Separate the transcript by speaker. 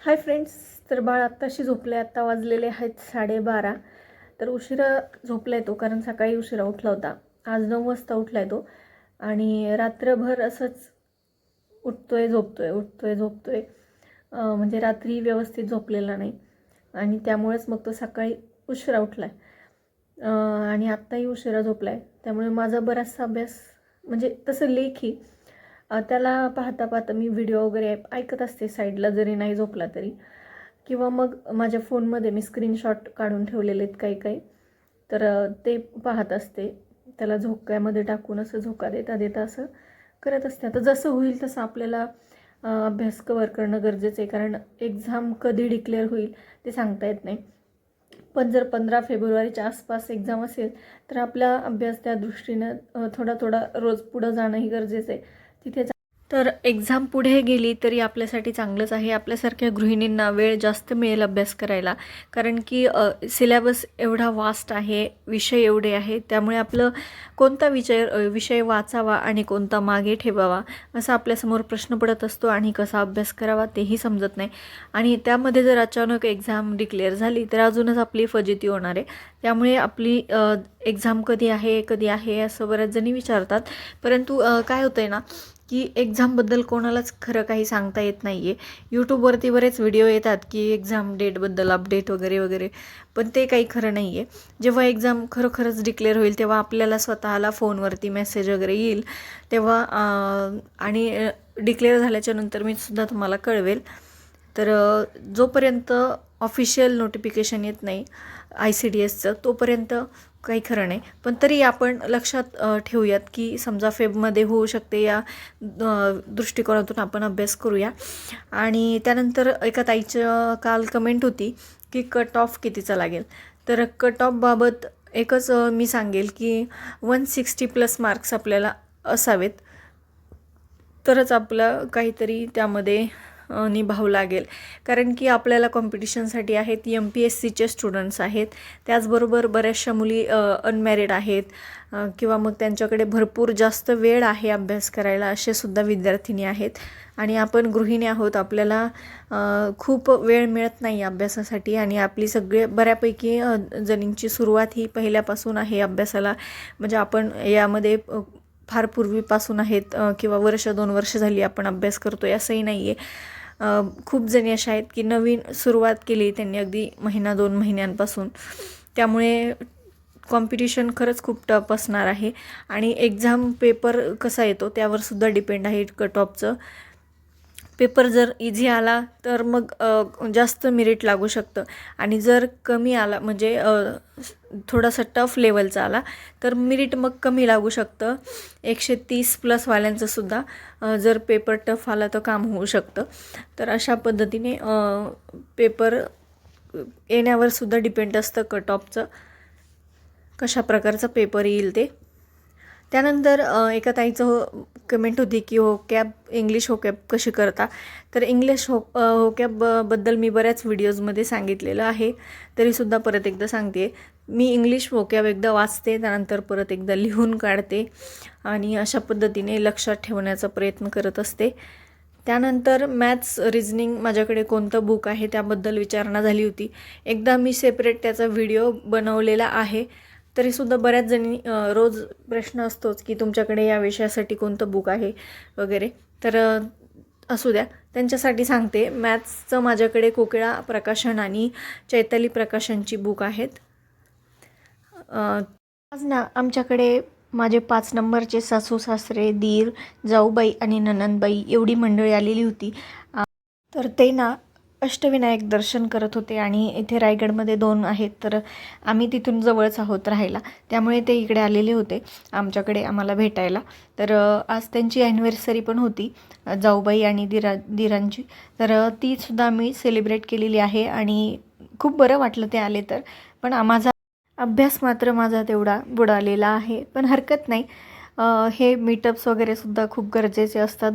Speaker 1: Hi friends. तर बाळ आत्ताशी झोपले. आत्ता वाजलेले आहेत 12:30. तर उशिरा झोपला आहे तो, कारण सकाळी उशिरा उठला होता. आज 9 वाजता उठला आहे तो आणि रात्रभर असंच उठतोय झोपतोय उठतोय झोपतोय. म्हणजे रात्री व्यवस्थित झोपलेला नाही आणि त्यामुळेच मग तो सकाळी उशिरा उठला आहे आणि आत्ताही उशिरा झोपला आहे. त्यामुळे माझा बराचसा अभ्यास म्हणजे तसं लेखी त्याला पाहता पाहता मी व्हिडिओ वगैरे ऐकत असते साईडला, जरी नाही झोपला तरी. किंवा मग माझ्या फोनमध्ये मी स्क्रीनशॉट काढून ठेवलेले आहेत काही काही, तर ते पाहत असते. त्याला झोक्यामध्ये टाकून असं झोका देता देता असं करत असते. आता जसं होईल तसं आपल्याला अभ्यास कवर करणं गरजेचं आहे, कारण एक्झाम कधी डिक्लेअर होईल ते सांगता येत नाही. पण जर 15 फेब्रुवारीच्या आसपास एक्झाम असेल तर आपला अभ्यास त्या दृष्टीनं थोडा थोडा रोज पुढं जाणंही गरजेचं आहे. तिथे तर एक्झाम पुढे गेली तरी आपल्यासाठी चांगलंच आहे. आपल्यासारख्या गृहिणींना वेळ जास्त मिळेल अभ्यास करायला, कारण की सिलेबस एवढा वास्ट आहे, विषय एवढे आहेत. त्यामुळे आपलं कोणता विषय वाचावा आणि कोणता मागे ठेवावा असा आपल्यासमोर प्रश्न पडत असतो आणि कसा अभ्यास करावा तेही समजत नाही. आणि त्यामध्ये जर अचानक एक्झाम डिक्लेअर झाली तर अजूनच आपली फजिती होणार आहे. त्यामुळे आपली एक्झाम कधी आहे असं बऱ्याच जणी विचारतात. परंतु काय होतं आहे ना, की एक्झामबद्दल कोणालाच खरं काही सांगता येत नाही आहे. यूट्यूबवरती बरेच व्हिडिओ येतात की एक्झाम डेटबद्दल अपडेट वगैरे वगैरे, पण ते काही खरं नाही आहे. जेव्हा एक्झाम खरोखरच डिक्लेअर होईल तेव्हा आपल्याला स्वतःला फोनवरती मेसेज वगैरे येईल तेव्हा आणि डिक्लेअर झाल्याच्या नंतर मी सुद्धा तुम्हाला कळवेल. तर जोपर्यंत ऑफिशियल नोटिफिकेशन येत नाही ICDSचं तोपर्यंत काही खरं नाही. पण तरी आपण लक्षात ठेवूयात की समजा फेबमध्ये होऊ शकते, या दृष्टिकोनातून आपण अभ्यास करूया. आणि त्यानंतर एका ताईचं काल कमेंट होती की कट ऑफ कितीचा लागेल. तर कट ऑफबाबत एकच मी सांगेल की 160+ मार्क्स आपल्याला असावेत, तरच आपलं काहीतरी त्यामध्ये निभाव लागेल. कारण की आपल्याला कॉम्पिटिशनसाठी आहेत, MPSCचे स्टुडंट्स आहेत, त्याचबरोबर बऱ्याचशा मुली अनमॅरिड आहेत किंवा मग त्यांच्याकडे भरपूर जास्त वेळ आहे अभ्यास करायला, असे सुद्धा विद्यार्थिनी आहेत. आणि आपण गृहिणी आहोत, आपल्याला खूप वेळ मिळत नाही अभ्यासासाठी. आणि आपली बऱ्यापैकी जणींची सुरुवात ही पहिल्यापासून आहे अभ्यासाला. म्हणजे आपण यामध्ये फार पूर्वीपासून आहेत किंवा 1-2 वर्ष झाली आपण अभ्यास करतो आहे असंही नाही आहे. खूप जणी अशा आहेत की नवीन सुरुवात केली त्यांनी अगदी 1-2 महिन्यांपासून. त्यामुळे कॉम्पिटिशन खरंच खूप टफ असणार आहे. आणि एक्झाम पेपर कसा येतो त्यावर सुद्धा डिपेंड आहे कट ऑफचं. पेपर जर इझी आला तर मग जास्त मेरिट लागू शकतं, आणि जर कमी आला म्हणजे थोडासा टफ लेवलचा आला तर मेरिट मग कमी लागू शकतं. 130+ वाल्यांचंसुद्धा जर पेपर टफ आला तर काम होऊ शकतं. तर अशा पद्धतीने पेपर येण्यावर सुद्धा डिपेंड असतं कट ऑफचं, कशा प्रकारचा पेपर येईल ते. त्यानंतर एका ताईचं कमेंट होती की इंग्लिश होकॅब कशी करता. तर इंग्लिश होकॅबबद्दल मी बऱ्याच व्हिडिओजमध्ये सांगितलेलं आहे, तरीसुद्धा परत एकदा सांगते. मी इंग्लिश होकॅब एकदा वाचते, त्यानंतर परत एकदा लिहून काढते आणि अशा पद्धतीने लक्षात ठेवण्याचा प्रयत्न करत असते. त्यानंतर मॅथ्स रिझनिंग माझ्याकडे कोणतं बुक आहे त्याबद्दल विचारणा झाली होती. एकदा मी सेपरेट त्याचा व्हिडिओ बनवलेला आहे. तरीसुद्धा बऱ्याच जणी रोज प्रश्न असतोच की तुमच्याकडे या विषयासाठी कोणतं बुक आहे वगैरे. तर असू द्या, त्यांच्यासाठी सांगते. मॅथ्सचं माझ्याकडे कोकिळा प्रकाशन आणि चैताली प्रकाशनची बुक आहेत. आज ना आमच्याकडे माझे 5 नंबरचे सासू सासरे, दीर, जाऊबाई आणि ननंदबाई एवढी मंडळी आलेली होती. तर ते ना अष्टविनायक दर्शन करत होते. आणि इथे रायगडमध्ये 2 आहेत, तर आम्ही तिथून जवळच आहोत राहायला, त्यामुळे ते इकडे आलेले होते आमच्याकडे आम्हाला भेटायला. तर आज त्यांची ॲनिव्हर्सरी पण होती, जाऊबाई आणि दिरांची. तर तीसुद्धा आम्ही सेलिब्रेट केलेली आहे आणि खूप बरं वाटलं ते आले तर. पण माझा अभ्यास मात्र माझा तेवढा बुडालेला आहे, पण हरकत नाही. हे मीटअप्स वगैरे सुद्धा खूप गरजेचे असतात.